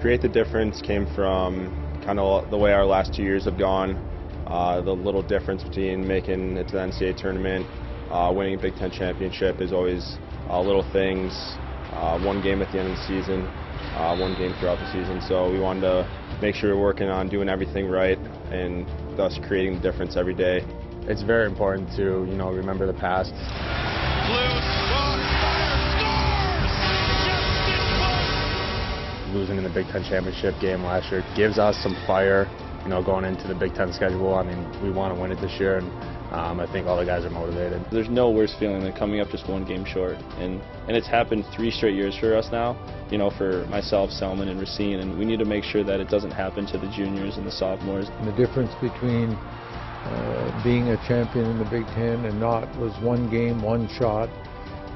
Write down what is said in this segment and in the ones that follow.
create the difference came from kind of the way our last 2 years have gone. The little difference between making it to the NCAA tournament, winning a Big Ten championship is always little things. One game at the end of the season, one game throughout the season. So we wanted to make sure we're working on doing everything right and thus creating the difference every day. It's very important to, remember the past. Losing in the Big Ten championship game last year gives us some fire, going into the Big Ten schedule. I mean, we want to win it this year, and I think all the guys are motivated. There's no worse feeling than coming up just one game short, and it's happened 3 straight years for us now, for myself, Selman, and Racine, and we need to make sure that it doesn't happen to the juniors and the sophomores. And the difference between being a champion in the Big Ten and not was one game, one shot,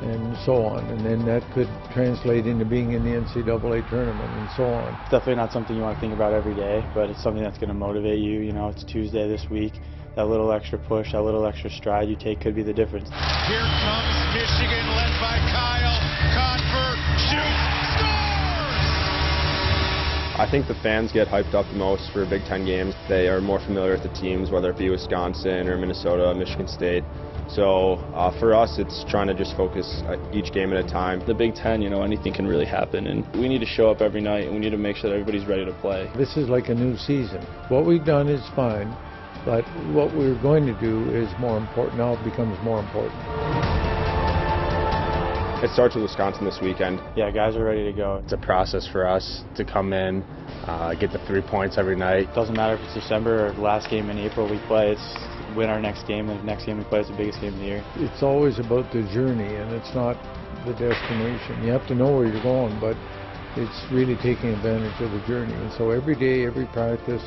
and so on, and then that could translate into being in the NCAA tournament and so on. Definitely not something you want to think about every day, but it's something that's going to motivate you. It's Tuesday this week. That little extra push, that little extra stride you take could be the difference. Here comes Michigan, led by Kyle. Confer shoots, scores! I think the fans get hyped up the most for Big Ten games. They are more familiar with the teams, whether it be Wisconsin or Minnesota, Michigan State. So for us, it's trying to just focus each game at a time. The Big Ten, anything can really happen, and we need to show up every night, and we need to make sure that everybody's ready to play. This is like a new season. What we've done is fine, but what we're going to do is more important. Now it becomes more important. It starts with Wisconsin this weekend. Yeah, guys are ready to go. It's a process for us to come in, get the 3 points every night. It doesn't matter if it's December or the last game in April we play. It's win our next game, and the next game we play is the biggest game of the year. It's always about the journey, and it's not the destination. You have to know where you're going, but it's really taking advantage of the journey. And so every day, every practice,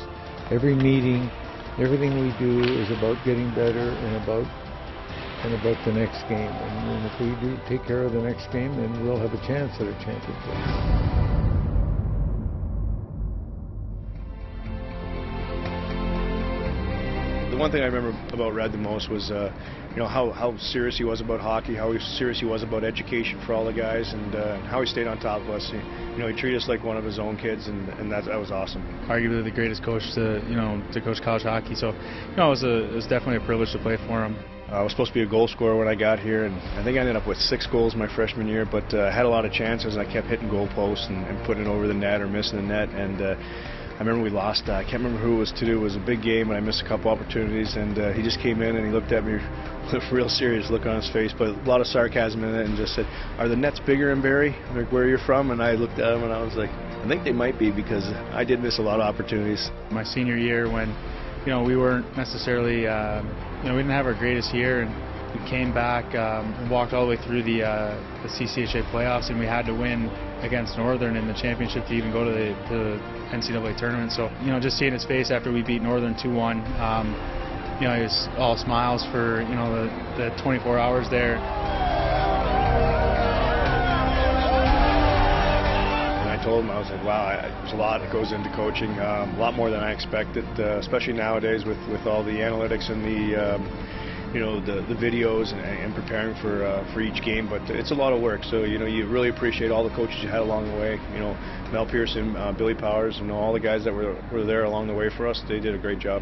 every meeting, everything we do is about getting better and about the next game. And if we do take care of the next game, then we'll have a chance at a championship. The one thing I remember about Red the most was, how serious he was about hockey, how serious he was about education for all the guys, and how he stayed on top of us. He treated us like one of his own kids, and that was awesome. Arguably the greatest coach to coach college hockey. So, it was definitely a privilege to play for him. I was supposed to be a goal scorer when I got here, and I think I ended up with 6 goals my freshman year, but I had a lot of chances, and I kept hitting goal posts and putting it over the net or missing the net. And I remember we lost. I can't remember who it was to do. It was a big game, and I missed a couple opportunities. And he just came in and he looked at me with a real serious look on his face, but a lot of sarcasm in it, and just said, "Are the nets bigger in Barrie? Like, where you're from?" And I looked at him and I was like, "I think they might be, because I did miss a lot of opportunities." My senior year, when we weren't necessarily, we didn't have our greatest year, and we came back and walked all the way through the CCHA playoffs, and we had to win against Northern in the championship to even go to the NCAA tournament. So, just seeing his face after we beat Northern 2-1, he was all smiles for, the 24 hours there. And I told him, I was like, wow, there's a lot that goes into coaching, a lot more than I expected, especially nowadays with all the analytics and the videos and preparing for each game. But it's a lot of work, so you really appreciate all the coaches you had along the way. Mel Pearson, Billy Powers, all the guys that were there along the way for us. They did a great job.